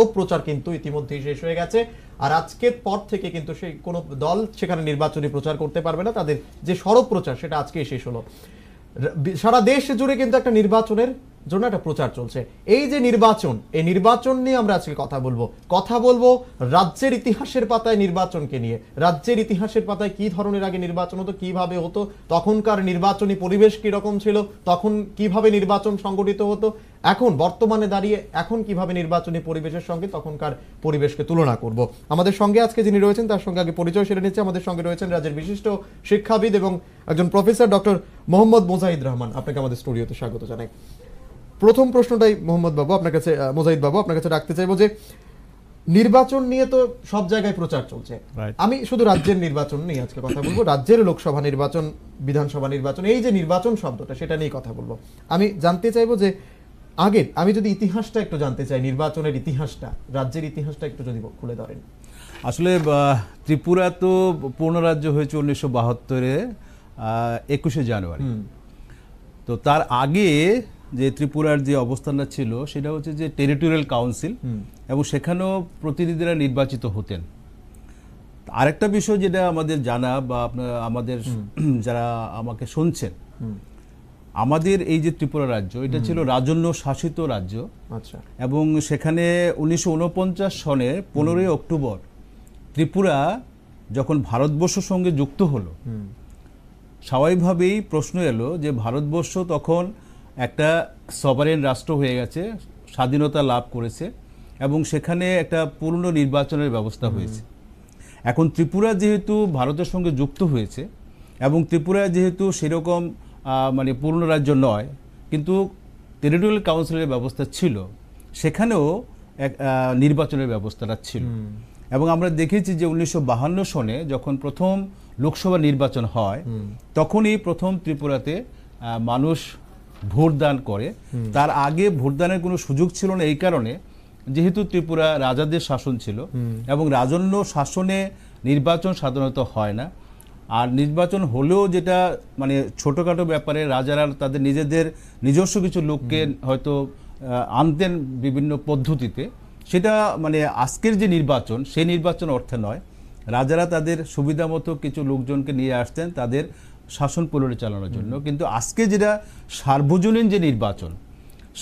নীরব প্রচার কিন্তু ইতিমধ্যেই শেষ হয়ে গেছে। আর আজকের পর থেকে কিন্তু সেই কোনো দল সেখানে নির্বাচনী প্রচার করতে পারবে না, তাদের যে সরব প্রচার সেটা আজকেই শেষ হলো। সারা দেশ জুড়ে কিন্তু একটা নির্বাচনের জন্য একটা প্রচার চলছে। এই যে নির্বাচন, এই নির্বাচন নিয়ে আমরা আজকে কথা বলবো রাজ্যের ইতিহাসের পাতায় নির্বাচনকে নিয়ে। রাজ্যের ইতিহাসের পাতায় কি ধরনের আগে নির্বাচন হতো, কিভাবে হতো, তখনকার নির্বাচনী পরিবেশ কি রকম ছিল, তখন কিভাবে নির্বাচন সংগঠিত হতো, এখন বর্তমানে দাঁড়িয়ে এখন কিভাবে নির্বাচনী পরিবেশের সঙ্গে তখনকার পরিবেশকে তুলনা করব। আমাদের সঙ্গে আজকে যিনি রয়েছেন তার সঙ্গে আগে পরিচয় সেরে নিচ্ছে। আমাদের সঙ্গে রয়েছেন রাজ্যের বিশিষ্ট শিক্ষাবিদ এবং একজন প্রফেসর ডক্টর মোহাম্মদ মোজাহিদ রহমান। আপনাকে আমাদের স্টুডিওতে স্বাগত জানাই। প্রথম প্রশ্নটাই মোহাম্মদ বাবু আপনার কাছে, মোজাহিদ বাবু আপনার কাছে রাখতে চাইবো যে নির্বাচন নিয়ে তো সব জায়গায় প্রচার চলছে, আমি শুধু রাজ্যের নির্বাচন নিয়ে আজকে কথা বলবো। রাজ্যের লোকসভা নির্বাচন, বিধানসভা নির্বাচন, এই যে নির্বাচন শব্দটা সেটা নিয়ে কথা বলবো। আমি জানতে চাইবো যে আগে আমি যদি ইতিহাসটা একটু জানতে চাই, নির্বাচনের ইতিহাসটা, রাজ্যের ইতিহাসটা একটু যদি খুলে ধরেন। আসলে ত্রিপুরা তো পূর্ণ রাজ্য হয়েছে 1972-এ 21শে জানুয়ারি। তো তার আগে যে ত্রিপুরার যে অবস্থানটা ছিল সেটা হচ্ছে যে টেরিটোরিয়াল কাউন্সিল, এবং সেখানেও প্রতিনিধিরা নির্বাচিত হতেন। আরেকটা বিষয় যেটা আমাদের জানা বা আমাদের যারা আমাকে শুনছেন, আমাদের এই যে ত্রিপুরা রাজ্য, এটা ছিল রাজন্য শাসিত রাজ্য। আচ্ছা। এবং সেখানে 1949 সনে 15ই অক্টোবর ত্রিপুরা যখন ভারতবর্ষের সঙ্গে যুক্ত হলো, স্বাভাবিকভাবেই প্রশ্ন এলো যে ভারতবর্ষ তখন একটা সভারেন রাষ্ট্র হয়ে গেছে, স্বাধীনতা লাভ করেছে, এবং সেখানে একটা পূর্ণ নির্বাচনের ব্যবস্থা হয়েছে। এখন ত্রিপুরা যেহেতু ভারতের সঙ্গে যুক্ত হয়েছে এবং ত্রিপুরা যেহেতু সেরকম মানে পূর্ণ রাজ্য নয়, কিন্তু টেরিটোরিয়াল কাউন্সিলের ব্যবস্থা ছিল, সেখানেও এক নির্বাচনের ব্যবস্থাটা ছিল। এবং আমরা দেখেছি যে 1952 সনে যখন প্রথম লোকসভা নির্বাচন হয়, তখনই প্রথম ত্রিপুরাতে মানুষ ভোটদান করে। তার আগে ভোটদানের কোনো সুযোগ ছিল না, এই কারণে যেহেতু ত্রিপুরা রাজাদের শাসন ছিল, এবং রাজন্য শাসনে নির্বাচন সাধারণত হয় না। আর নির্বাচন হলেও যেটা মানে ছোটোখাটো ব্যাপারে রাজারা তাদের নিজস্ব কিছু লোককে হয়তো আনতেন বিভিন্ন পদ্ধতিতে, সেটা মানে আজকের যে নির্বাচন সেই নির্বাচন অর্থে নয়। রাজারা তাদের সুবিধা মতো কিছু লোকজনকে নিয়ে আসতেন তাদের শাসন পরিচালনার জন্য। কিন্তু আজকে যেটা সার্বজনীন যে নির্বাচন,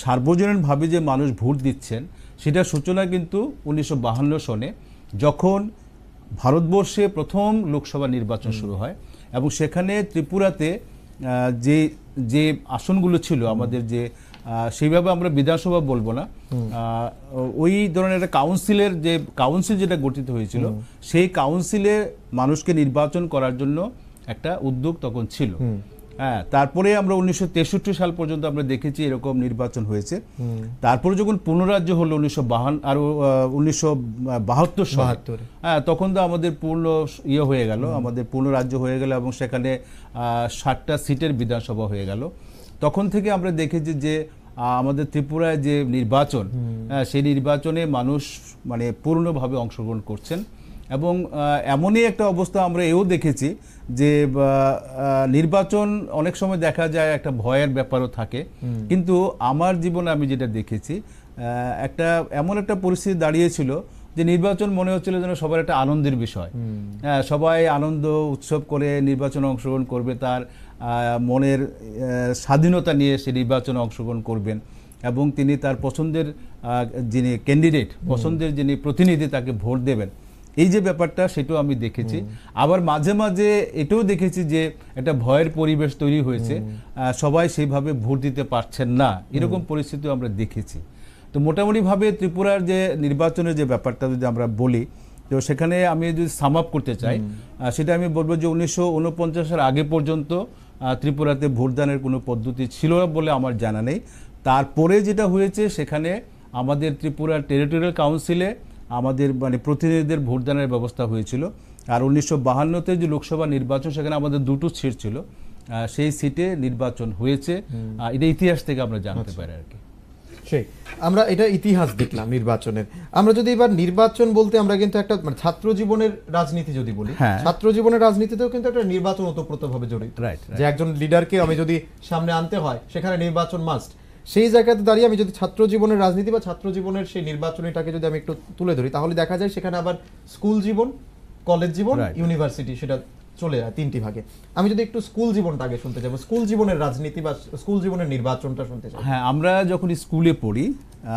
সার্বজনীনভাবে যে মানুষ ভোট দিচ্ছেন, সেটার সূচনা কিন্তু 1952 সনে যখন ভারতবর্ষে প্রথম লোকসভা নির্বাচন শুরু হয়। এবং সেখানে ত্রিপুরাতে যে আসনগুলো ছিল আমাদের, যে সেইভাবে আমরা বিধানসভা বলবো না, ওই ধরনের একটা কাউন্সিল যেটা গঠিত হয়েছিল, সেই কাউন্সিলে মানুষকে নির্বাচন করার জন্য একটা উদ্যোগ তখন ছিল। হ্যাঁ, তারপরে আমরা 1963 সাল পর্যন্ত আমরা দেখেছি এরকম নির্বাচন হয়েছে। তারপরে যখন পুনরাজ্য হলো 1972 সালে, হ্যাঁ, তখন তো আমাদের পূর্ণ হয়ে গেল, আমাদের পূর্ণ রাজ্য হয়ে গেল, এবং সেখানে 60টা সিটের বিধানসভা হয়ে গেল। তখন থেকে আমরা দেখেছি যে আমাদের ত্রিপুরায় যে নির্বাচন, সেই নির্বাচনে মানুষ মানে পূর্ণভাবে অংশগ্রহণ করছেন। এবং এমনই একটা অবস্থা আমরা এও দেখেছি যে নির্বাচন অনেক সময় দেখা যায় একটা ভয়ের ব্যাপারও থাকে, কিন্তু আমার জীবনে আমি যেটা দেখেছি, এমন একটা পরিস্থিতি দাঁড়িয়েছিল যে নির্বাচন মনে হচ্ছিল যেন সবার একটা আনন্দের বিষয়। সবাই আনন্দ উৎসব করে নির্বাচনে অংশগ্রহণ করবে, তার মনের স্বাধীনতা নিয়ে সে নির্বাচনে অংশগ্রহণ করবেন, এবং তিনি তার পছন্দের যিনি ক্যান্ডিডেট, পছন্দের যিনি প্রতিনিধি, তাকে ভোট দেবেন। এই যে ব্যাপারটা, সেটাও আমি দেখেছি। আবার মাঝে মাঝে এটাও দেখেছি যে একটা ভয়ের পরিবেশ তৈরি হয়েছে, সবাই সেইভাবে ভোট দিতে পারছেন না, এরকম পরিস্থিতিও আমরা দেখেছি। তো মোটামুটিভাবে ত্রিপুরার যে নির্বাচনের যে ব্যাপারটা যদি আমরা বলি, তো সেখানে আমি যদি সাম আপ করতে চাই, সেটা আমি বলবো যে 1949-এর আগে পর্যন্ত ত্রিপুরাতে ভোটদানের কোনো পদ্ধতি ছিল বলে আমার জানা নেই। তারপরে যেটা হয়েছে, সেখানে আমাদের ত্রিপুরার টেরিটোরিয়াল কাউন্সিলে আমাদের মানে প্রতিনিধিদের ভোটদানের ব্যবস্থা হয়েছিল। আর 1952-তে যে লোকসভা নির্বাচন, সেখানে আমাদের 2টো সিট ছিল, সেই সিটে নির্বাচন হয়েছে। এটা ইতিহাস থেকে আমরা জানতে পারি আর কি। সেই আমরা এটা ইতিহাস দেখলাম নির্বাচনের। আমরা যদি এবার নির্বাচন বলতে আমরা কিন্তু একটা মানে ছাত্র জীবনের রাজনীতি যদি বলি, ছাত্র জীবনের রাজনীতিতেও কিন্তু একটা নির্বাচন ওতপ্রোতভাবে জড়িত, যে একজন লিডারকে আমি যদি সামনে আনতে হয় সেখানে নির্বাচন মাস্ট। সেই জায়গাতে দাঁড়িয়ে আমি যদি ছাত্র জীবনের রাজনীতি বা ছাত্র জীবনের সেই নির্বাচনীটাকে যদি আমি একটু তুলে ধরি, তাহলে দেখা যায় সেখানে আবার স্কুল জীবন, কলেজ জীবন, ইউনিভার্সিটি, সেটা চলে যায় তিনটি ভাগে। আমি যদি একটু স্কুল জীবনটা আগে শুনতে চাইবো, স্কুল জীবনের রাজনীতি বা স্কুল জীবনের নির্বাচনটা শুনতে চাই। হ্যাঁ, আমরা যখন স্কুলে পড়ি,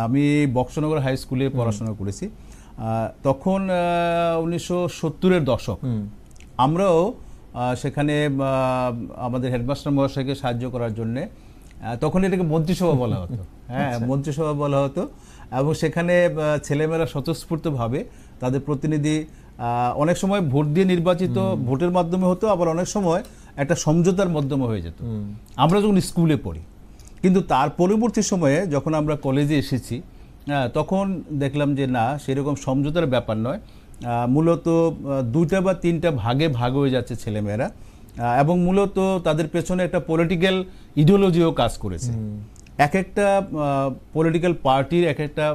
আমি বক্সনগর হাই স্কুলে পড়াশোনা করেছি, তখন 1970-এর দশক। আমরাও সেখানে আমাদের হেডমাস্টার মহাশয়কে সাহায্য করার জন্যে, তখন এটাকে মন্ত্রিসভা বলা হতো, হ্যাঁ মন্ত্রিসভা বলা হতো, এবং সেখানে ছেলেমেয়েরা স্বতঃস্ফূর্তভাবে তাদের প্রতিনিধি অনেক সময় ভোট দিয়ে নির্বাচিত, ভোটের মাধ্যমে হতো, আবার অনেক সময় একটা সমঝোতার মাধ্যমে হয়ে যেত। আমরা যখন স্কুলে পড়ি, কিন্তু তার পরবর্তী সময়ে যখন আমরা কলেজে এসেছি, তখন দেখলাম যে না, সেরকম সমঝোতার ব্যাপার নয়, মূলত 2টা বা 3টা ভাগে ভাগ হয়ে যাচ্ছে ছেলেমেয়েরা, এবং মূলত তাদের পেছনে একটা পলিটিক্যাল ইডিওলজিও কাজ করেছে। এক একটা পলিটিক্যাল পার্টির এক একটা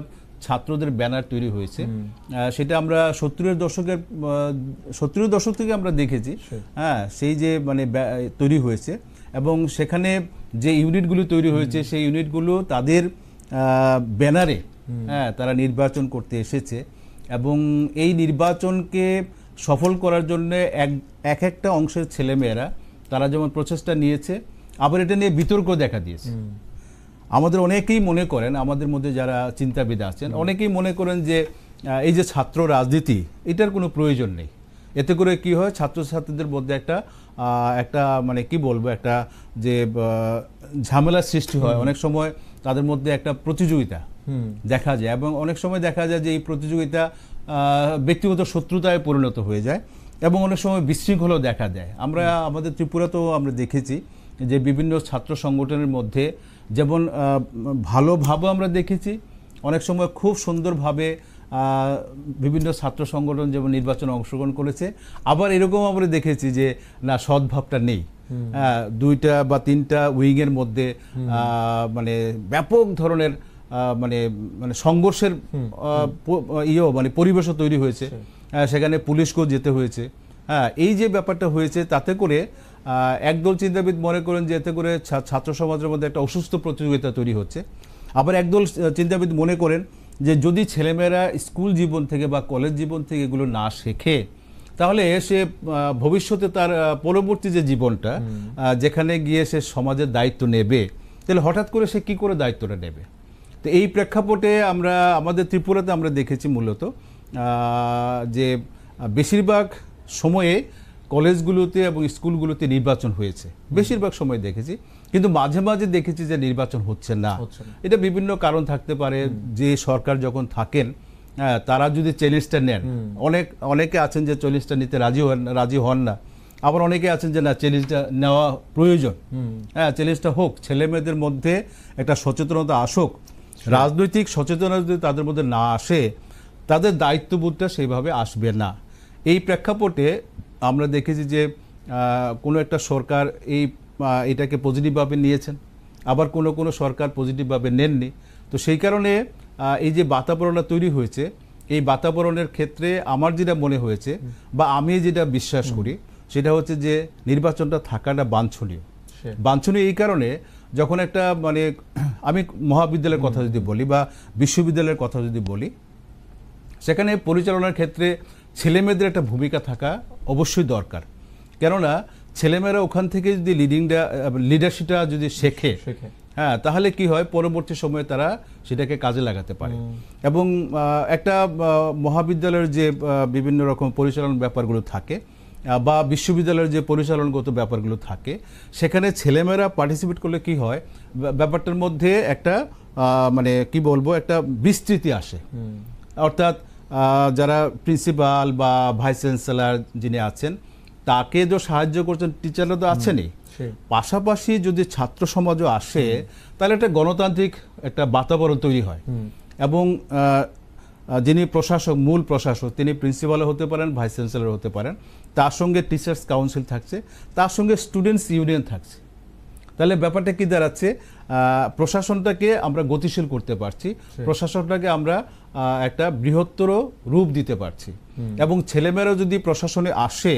ছাত্রদের ব্যানার তৈরি হয়েছে, সেটা আমরা 70-এর দশক থেকে আমরা দেখেছি। হ্যাঁ, সেই যে মানে তৈরি হয়েছে, এবং সেখানে যে ইউনিটগুলো তৈরি হয়েছে, সেই ইউনিটগুলো তাদের ব্যানারে হ্যাঁ তারা নির্বাচন করতে এসেছে, এবং এই নির্বাচনকে সফল করার জন্য এক একটা অংশের ছেলেমেয়েরা তারা যেমন প্রচেষ্টা নিয়েছে, আবার এটা নিয়ে বিতর্ক দেখা দিয়েছে। আমাদের অনেকেই মনে করেন, আমাদের মধ্যে যারা চিন্তাবিদ আছেন অনেকেই মনে করেন যে এই যে ছাত্র রাজনীতি, এটার কোনো প্রয়োজন নেই। এতে করে কি হয়, ছাত্রছাত্রীদের মধ্যে একটা মানে কি বলবো, একটা যে ঝামেলার সৃষ্টি হয়, অনেক সময় তাদের মধ্যে একটা প্রতিযোগিতা দেখা যায়, এবং অনেক সময় দেখা যায় যে এই প্রতিযোগিতা ব্যক্তিগত শত্রুতায় পরিণত হয়ে যায়, এবং অনেক সময় বিশৃঙ্খলাও দেখা দেয়। আমরা আমাদের ত্রিপুরাতেও আমরা দেখেছি যে বিভিন্ন ছাত্র সংগঠনের মধ্যে যেমন ভালোভাবে আমরা দেখেছি, অনেক সময় খুব সুন্দরভাবে বিভিন্ন ছাত্র সংগঠন যেমন নির্বাচনে অংশগ্রহণ করেছে, আবার এরকম আমরা দেখেছি যে না, সদ্ভাবটা নেই। 2টা বা 3টা উইংয়ের মধ্যে মানে ব্যাপক ধরনের মানে সংঘর্ষের মানে পরিবেশও তৈরি হয়েছে, সেখানে পুলিশকেও যেতে হয়েছে। হ্যাঁ, এই যে ব্যাপারটা হয়েছে, তাতে করে একদল চিন্তাবিদ মনে করেন যে এতে করে ছাত্র সমাজের মধ্যে একটা অসুস্থ প্রতিযোগিতা তৈরি হচ্ছে, আবার একদল চিন্তাবিদ মনে করেন যে যদি ছেলেমেয়েরা স্কুল জীবন থেকে বা কলেজ জীবন থেকে এগুলো না শেখে, তাহলে সে ভবিষ্যতে তার পরবর্তী যে জীবনটা, যেখানে গিয়ে সে সমাজের দায়িত্ব নেবে, তাহলে হঠাৎ করে সে কি করে দায়িত্বটা নেবে। তো এই প্রেক্ষাপটে আমরা আমাদের ত্রিপুরাতে আমরা দেখেছি মূলত যে বেশিরভাগ সময়ে কলেজগুলোতে এবং স্কুলগুলোতে নির্বাচন হয়েছে, বেশিরভাগ সময় দেখেছি, কিন্তু মাঝে মাঝে দেখেছি যে নির্বাচন হচ্ছে না। এটা বিভিন্ন কারণ থাকতে পারে, যে সরকার যখন থাকেন তারা যদি চ্যালেঞ্জটা নেন, অনেকে আছেন যে চ্যালেঞ্জটা নিতে রাজি হন না, আবার অনেকে আছেন যে না, চ্যালেঞ্জটা নেওয়া প্রয়োজন, হ্যাঁ চ্যালেঞ্জটা হোক, ছেলে মেয়েদের মধ্যে একটা সচেতনতা আসুক। রাজনৈতিক সচেতনতা যদি তাদের মধ্যে না আসে, তাদের দায়িত্ববোধটা সেইভাবে আসবে না। এই প্রেক্ষাপটে আমরা দেখেছি যে কোনো একটা সরকার এটাকে পজিটিভভাবে নিয়েছেন, আবার কোনো সরকার পজিটিভভাবে নেননি। তো সেই কারণে এই যে বাতাবরণটা তৈরি হয়েছে, এই বাতাবরণের ক্ষেত্রে আমার যেটা মনে হয়েছে বা আমি যেটা বিশ্বাস করি, সেটা হচ্ছে যে নির্বাচনটা থাকাটা বাঞ্ছনীয়। এই কারণে যখন একটা মানে আমি মহাবিদ্যালয়ের কথা যদি বলি বা বিশ্ববিদ্যালয়ের কথা যদি বলি, সেখানে পরিচালনার ক্ষেত্রে ছেলেমেয়েদের একটা ভূমিকা থাকা অবশ্যই দরকার। কেননা ছেলেমেয়েরা ওখান থেকে যদি লিডারশিপটা যদি শেখে, হ্যাঁ, তাহলে কি হয়, পরবর্তী সময়ে তারা সেটাকে কাজে লাগাতে পারে। এবং একটা মহাবিদ্যালয়ের যে বিভিন্ন রকম পরিচালন ব্যাপারগুলো থাকে বা বিশ্ববিদ্যালয়ের যে পরিচালনগত ব্যাপারগুলো থাকে, সেখানে ছেলেমেয়েরা পার্টিসিপেট করলে কি হয়, ব্যাপারটার মধ্যে একটা মানে কি বলবো, একটা বিস্তৃতি আসে। অর্থাৎ যারা প্রিন্সিপাল বা ভাইস চ্যান্সেলর যিনি আছেন, তাকে যে সাহায্য করছেন, টিচাররা তো আছেনই, পাশাপাশি যদি ছাত্র সমাজও আসে, তাহলে একটা গণতান্ত্রিক একটা বাতাবরণ তৈরি হয়। এবং যিনি মূল প্রশাসক, তিনি প্রিন্সিপালও হতে পারেন, ভাইস চ্যান্সেলর হতে পারেন, তার সঙ্গে টিচার্স কাউন্সিল থাকছে, তার সঙ্গে স্টুডেন্টস ইউনিয়ন থাকছে। তাহলে ব্যাপারটা কি দাঁড়াচ্ছে, প্রশাসনটাকে আমরা গতিশীল করতে পারছি, প্রশাসনটাকে আমরা একটা বৃহত্তর রূপ দিতে পারছি। এবং ছেলেমেয়েরা যদি প্রশাসনে আসে,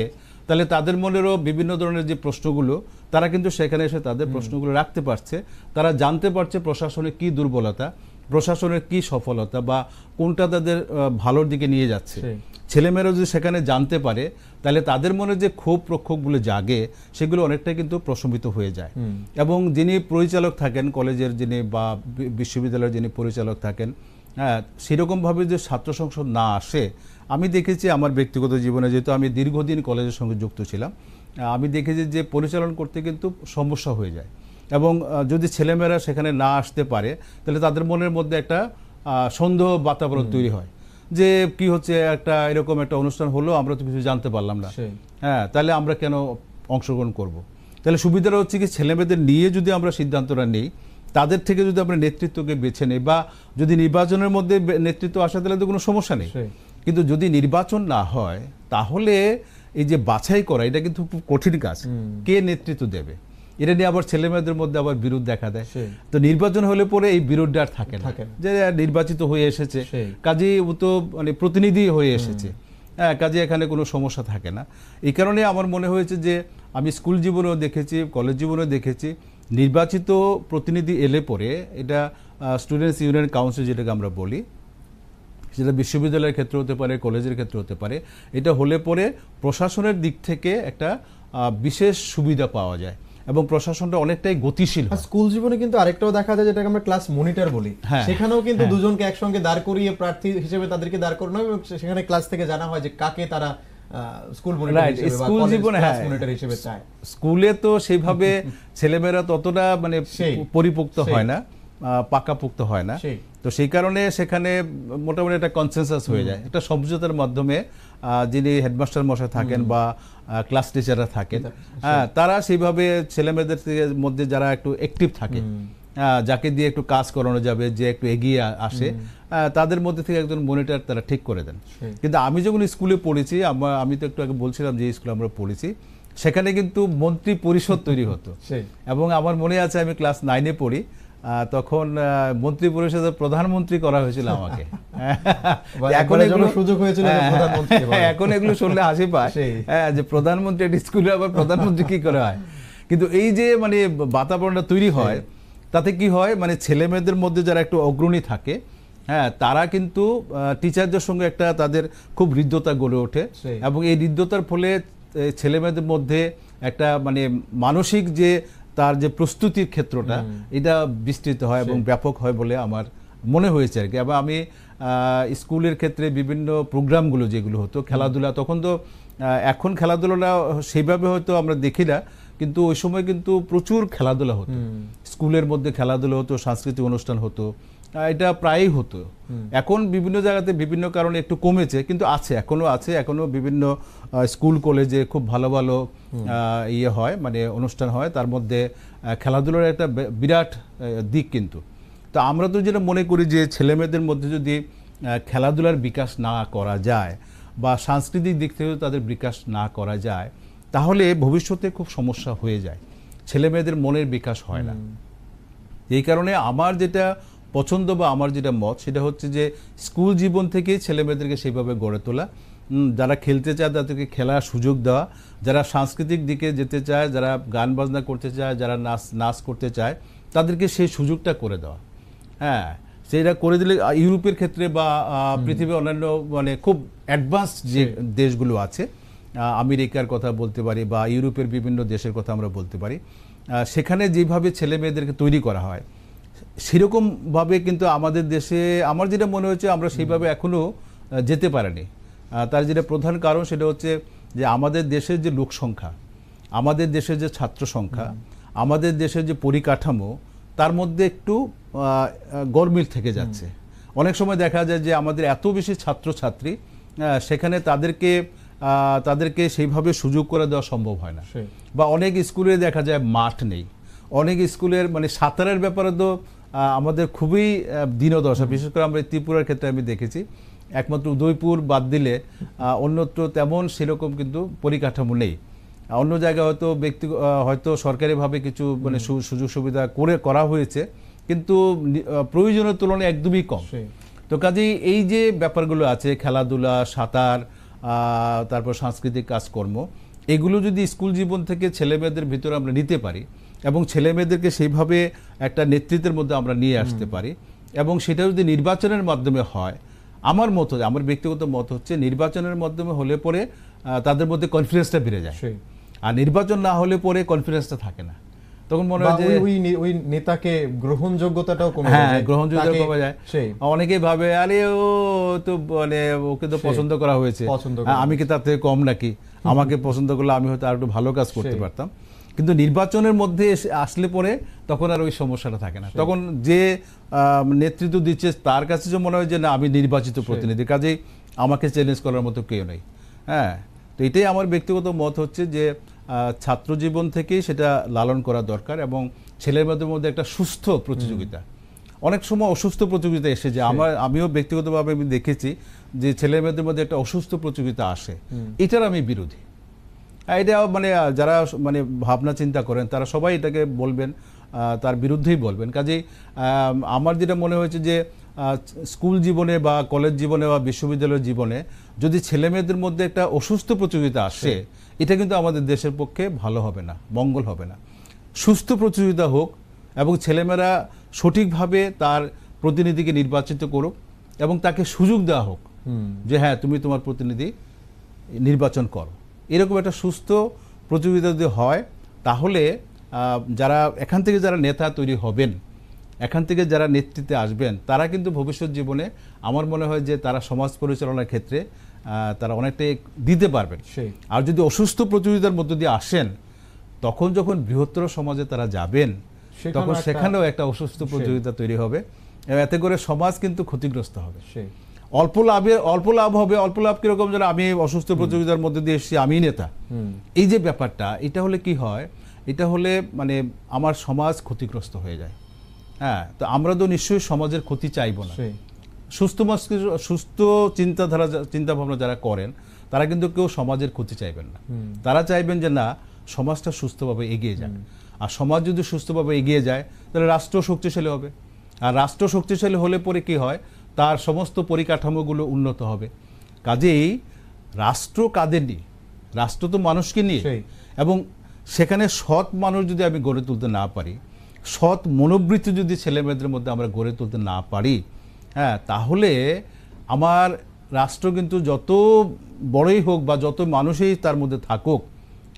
তাহলে তাদের মনেরও বিভিন্ন ধরনের যে প্রশ্নগুলো তারা কিন্তু সেখানে এসে তাদের প্রশ্নগুলো রাখতে পারছে, তারা জানতে পারছে প্রশাসনের কি দুর্বলতা, প্রশাসনের কি সফলতা বা কোনটা তাদের ভালোর দিকে নিয়ে যাচ্ছে। ছেলেমেয়েরা যদি সেখানে জানতে পারে তাহলে তাদের মনে যে ক্ষোভ প্রক্ষোভগুলো জাগে সেগুলো অনেকটাই কিন্তু প্রশমিত হয়ে যায়। এবং যিনি পরিচালক থাকেন কলেজের, যিনি বা বিশ্ববিদ্যালয়ের যিনি পরিচালক থাকেন, হ্যাঁ, সেরকমভাবে যে ছাত্র সংসদ না আসে, আমি দেখেছি আমার ব্যক্তিগত জীবনে, যেহেতু আমি দীর্ঘদিন কলেজের সঙ্গে যুক্ত ছিলাম, আমি দেখেছি যে পরিচালন করতে কিন্তু সমস্যা হয়ে যায়। এবং যদি ছেলেমেয়েরা সেখানে না আসতে পারে তাহলে তাদের মনের মধ্যে একটা সন্দেহ বাতাবরণ তৈরি হয় যে কি হচ্ছে, একটা এরকম একটা অনুষ্ঠান হলো, আমরা তো কিছু জানতে পারলাম না, হ্যাঁ, তাহলে আমরা কেন অংশগ্রহণ করব। তাহলে সুবিধাটা হচ্ছে কি, ছেলেমেয়েদের নিয়ে যদি আমরা সিদ্ধান্তটা নিই, তাদের থেকে যদি আমরা নেতৃত্বকে বেছে নিই, বা যদি নির্বাচনের মধ্যে নেতৃত্ব আসে তাহলে তো কোনো সমস্যা নেই। কিন্তু যদি নির্বাচন না হয় তাহলে এই যে বাছাই করা, এটা কিন্তু খুব কঠিন কাজ। কে নেতৃত্ব দেবে, এটা নিয়ে আবার ছেলেমেয়েদের মধ্যে আবার বিরোধ দেখা দেয়। তো নির্বাচন হলে পরে এই বিরোধটা আর থাকে না, যে নির্বাচিত হয়ে এসেছে কাজেই ও তো মানে প্রতিনিধি হয়ে এসেছে, হ্যাঁ, কাজে এখানে কোনো সমস্যা থাকে না। এই কারণে আমার মনে হয়েছে যে আমি স্কুল জীবনেও দেখেছি, কলেজ জীবনেও দেখেছি, নির্বাচিত প্রতিনিধি এলে পরে এটা স্টুডেন্টস ইউনিয়ন কাউন্সিল যেটাকে আমরা বলি, সেটা বিশ্ববিদ্যালয়ের ক্ষেত্রে হতে পারে, কলেজের ক্ষেত্রে হতে পারে, এটা হলে পরে প্রশাসনের দিক থেকে একটা বিশেষ সুবিধা পাওয়া যায় এবং প্রশাসনটা অনেকটাই গতিশীল। স্কুল জীবনে কিন্তু আরেকটাও দেখা যায় যেটাকে আমরা ক্লাস মনিটর বলি, সেখানেও কিন্তু দুজনকে একসঙ্গে দাঁড় করিয়ে প্রার্থী হিসেবে তাদেরকে দাঁড় করানো হয় এবং সেখানে ক্লাস থেকে জানা হয় যে কাকে তারা স্কুল মনিটর হিসেবে বা কলেজ ক্লাস মনিটর হিসেবে চায়। স্কুলে তো সেইভাবে ছেলেমেয়েরা ততটা মানে পরিপক্ত হয় না, পাকাপোক্ত হয় না, তো সেই কারণে সেখানে মোটামুটি একটা কনসেনসাস হয়ে যায়, একটা সমঝোতার মাধ্যমে যিনি হেডমাস্টার মশাই থাকেন বা ক্লাস টিচাররা থাকেন, হ্যাঁ, তারা সেইভাবে ছেলেমেয়েদের মধ্যে যারা একটু অ্যাক্টিভ থাকে, যাকে দিয়ে একটু কাজ করানো যাবে, যে একটু এগিয়ে আসে, তাদের মধ্যে থেকে একজন মনিটর তারা ঠিক করে দেন। কিন্তু আমি যখন স্কুলে পড়েছি, আমি তো একটু আগে বলছিলাম যে স্কুলে আমরা পড়েছি, সেখানে কিন্তু মন্ত্রী পরিষদ তৈরি হতো। এবং আমার মনে আছে আমি ক্লাস 9-এ পড়ি, তখন মন্ত্রী পরিষদের প্রধানমন্ত্রী করা হয়েছিল আমাকে। এখন এগুলো সুযোগ হয়েছিল, এখন এগুলো শুনলে হাসি পায় যে প্রধানমন্ত্রী স্কুলে আবার প্রধানমন্ত্রী কি করে হয়। কিন্তু এই যে মানে বাতাবরণটা তৈরি হয়, তাতে কি হয়, মানে ছেলে মেয়েদের মধ্যে যারা একটু অগ্রণী থাকে, হ্যাঁ, তারা কিন্তু টিচারদের সঙ্গে একটা তাদের খুব হৃদ্যতা গড়ে ওঠে এবং এই হৃদ্যতার ফলে ছেলে মেয়েদের মধ্যে একটা মানে মানসিক যে তার যে প্রস্তুতির ক্ষেত্রটা, এটা বিস্তৃত হয় এবং ব্যাপক হয় বলে আমার মনে হয়েছে আর কি। এবং আমি স্কুলের ক্ষেত্রে বিভিন্ন প্রোগ্রামগুলো যেগুলো হতো, খেলাধুলা, তখন তো এখন খেলাধুলাটা সেইভাবে হয়তো আমরা দেখি না, কিন্তু ওই সময় কিন্তু প্রচুর খেলাধুলা হতো, স্কুলের মধ্যে খেলাধুলা হতো, সাংস্কৃতিক অনুষ্ঠান হতো, এটা প্রায়ই হতো। এখন বিভিন্ন জায়গাতে বিভিন্ন কারণে একটু কমেছে, কিন্তু আছে, এখনো আছে, এখনো বিভিন্ন স্কুল কলেজে খুব ভালো ভালো ইয়ে হয়, মানে অনুষ্ঠান হয়, তার মধ্যে খেলাধুলার একটা বিরাট দিক। কিন্তু তো আমরা তো যেটা মনে করি যে ছেলেমেয়েদের মধ্যে যদি খেলাধুলার বিকাশ না করা যায় বা সাংস্কৃতিক দিক থেকে তাদের বিকাশ না করা যায়, তাহলে ভবিষ্যতে খুব সমস্যা হয়ে যায়, ছেলেমেয়েদের মনের বিকাশ হয় না। এই কারণে আমার যেটা পছন্দ বা আমার যেটা মত, সেটা হচ্ছে যে স্কুল জীবন থেকেই ছেলেমেয়েদেরকে সেইভাবে গড়ে তোলা, যারা খেলতে চায় তাদেরকে খেলার সুযোগ দেওয়া, যারা সাংস্কৃতিক দিকে যেতে চায়, যারা গান বাজনা করতে চায়, যারা নাচ করতে চায়, তাদেরকে সেই সুযোগটা করে দেওয়া। হ্যাঁ, সেটা করে দিলে ইউরোপের ক্ষেত্রে বা পৃথিবীর অন্যান্য মানে খুব অ্যাডভান্স যে দেশগুলো আছে, আমেরিকার কথা বলতে পারি বা ইউরোপের বিভিন্ন দেশের কথা আমরা বলতে পারি, সেখানে যেভাবে ছেলে মেয়েদেরকে তৈরি করা হয় সেরকমভাবে কিন্তু আমাদের দেশে আমার যেটা মনে হচ্ছে আমরা সেইভাবে এখনও যেতে পারিনি। তার যেটা প্রধান কারণ সেটা হচ্ছে যে আমাদের দেশের যে লোক সংখ্যা, আমাদের দেশের যে ছাত্র সংখ্যা, আমাদের দেশের যে পরিকাঠামো, তার মধ্যে একটু গরমিল থেকে যাচ্ছে। অনেক সময় দেখা যায় যে আমাদের এত বেশি ছাত্রছাত্রী, সেখানে তাদেরকে সেইভাবে সুযোগ করে দেওয়া সম্ভব হয় না। বা অনেক স্কুলে দেখা যায় মাঠ নেই, অনেক স্কুলের মানে সাঁতারের ব্যাপারে তো আমাদের খুবই দীনদশা। বিশেষ করে আমরা ত্রিপুরার ক্ষেত্রে আমি দেখেছি, একমাত্র উদয়পুর বাদ দিলে অন্যত্র তেমন সেরকম কিন্তু পরিকাঠামো নেই। অন্য জায়গায় হয়তো হয়তো সরকারিভাবে কিছু মানে সুযোগ সুবিধা করা হয়েছে, কিন্তু প্রয়োজনের তুলনায় একদমই কম। তো কাজেই এই যে ব্যাপারগুলো আছে, খেলাধুলা, সাঁতার, তারপর সাংস্কৃতিক কাজকর্ম, এগুলো যদি স্কুল জীবন থেকে ছেলেমেয়েদের ভিতরে আমরা নিতে পারি এবং ছেলেমেয়েদেরকে সেইভাবে একটা নেতৃত্বের মধ্যে আমরা নিয়ে আসতে পারি এবং সেটা যদি নির্বাচনের মাধ্যমে হয়, আমার ব্যক্তিগত মত হচ্ছে নির্বাচনের মাধ্যমে হলে পরে তাদের মধ্যে কনফিডেন্সটা বেড়ে যায়, আর নির্বাচন না হলে পরে কনফিডেন্সটা থাকে না, তখন মনে হয় যে ওই নেতাকে গ্রহণযোগ্যতাটাও কমে যায়। হ্যাঁ, গ্রহণযোগ্যতা কমে যায়। অনেকেই ভাবে আরে ও তো মানে ওকে তো পছন্দ করা হয়েছে, আমি কি তার থেকে কম নাকি, আমাকে পছন্দ করলে আমি হয়তো আর একটু ভালো কাজ করতে পারতাম। কিন্তু নির্বাচনের মধ্যে আসলে পরে তখন আর ওই সমস্যাটা থাকে না, তখন যে নেতৃত্ব দিচ্ছে তার কাছে যে মনে হয় যে না আমি নির্বাচিত প্রতিনিধি, কাজেই আমাকে চ্যালেঞ্জ করার মতো কেউ নেই। হ্যাঁ, তো এটাই আমার ব্যক্তিগত মত হচ্ছে যে ছাত্র জীবন থেকেই সেটা লালন করা দরকার এবং ছেলের মধ্যে একটা সুস্থ প্রতিযোগিতা। অনেক সময় অসুস্থ প্রতিযোগিতা এসে যায়, আমিও ব্যক্তিগতভাবে আমি দেখেছি যে ছেলে মেয়েদের মধ্যে একটা অসুস্থ প্রতিযোগিতা আসে, এটার আমি বিরোধী। এটা মানে যারা মানে ভাবনা চিন্তা করেন তারা সবাই এটাকে বলবেন, তার বিরুদ্ধেই বলবেন। কাজেই আমার যেটা মনে হয়েছে যে স্কুল জীবনে বা কলেজ জীবনে বা বিশ্ববিদ্যালয়ের জীবনে যদি ছেলে মেয়েদের মধ্যে একটা অসুস্থ প্রতিযোগিতা আসে, এটা কিন্তু আমাদের দেশের পক্ষে ভালো হবে না, মঙ্গল হবে না। সুস্থ প্রতিযোগিতা হোক এবং ছেলেমেয়েরা সঠিকভাবে তার প্রতিনিধিকে নির্বাচিত করুক এবং তাকে সুযোগ দেওয়া হোক যে হ্যাঁ তুমি তোমার প্রতিনিধি নির্বাচন করো। এরকম একটা সুস্থ প্রতিযোগিতা যদি হয় তাহলে যারা এখান থেকে যারা নেতা তৈরি হবেন, এখান থেকে যারা নেতৃত্বে আসবেন, তারা কিন্তু ভবিষ্যৎ জীবনে আমার মনে হয় যে তারা সমাজ পরিচালনার ক্ষেত্রে তারা অনেকটাই দিতে পারবেন। আর যদি অসুস্থ প্রতিযোগিতার মধ্য দিয়ে আসেন, তখন যখন বৃহত্তর সমাজে তারা যাবেন তখন সেখানেও একটা অসুস্থ প্রতিযোগিতা তৈরি হবে, এতে করে সমাজ কিন্তু ক্ষতিগ্রস্ত হবে। অল্প লাভ হবে, অল্প লাভ কিরকম, যেন আমি অসুস্থ প্রতিযোগিতার মধ্যে দিয়ে এসেছি, আমি নেতা, এই যে ব্যাপারটা, এটা হলে কি হয়, এটা হলে মানে আমার সমাজ ক্ষতিগ্রস্ত হয়ে যায়। হ্যাঁ, তো আমরা তো নিশ্চয়ই সমাজের ক্ষতি চাইবো না। সুস্থ চিন্তা ভাবনা যারা করেন তারা কিন্তু কেউ সমাজের ক্ষতি চাইবেন না, তারা চাইবেন যে না সমাজটা সুস্থভাবে এগিয়ে যাক। আর সমাজ যদি সুস্থভাবে এগিয়ে যায় তাহলে রাষ্ট্র শক্তিশালী হবে, আর রাষ্ট্র শক্তিশালী হলে পরে কি হয়, তার সমস্ত পরিকাঠামোগুলো উন্নত হবে। কাজেই রাষ্ট্র কাদের নিয়ে, রাষ্ট্র তো মানুষকে নিয়ে, এবং সেখানে সৎ মানুষ যদি আমি গড়ে তুলতে না পারি, সৎ মনোবৃত্তি যদি ছেলে মেয়েদের মধ্যে আমরা গড়ে তুলতে না পারি, হ্যাঁ, তাহলে আমার রাষ্ট্র কিন্তু যত বড়ই হোক বা যত মানুষই তার মধ্যে থাকুক,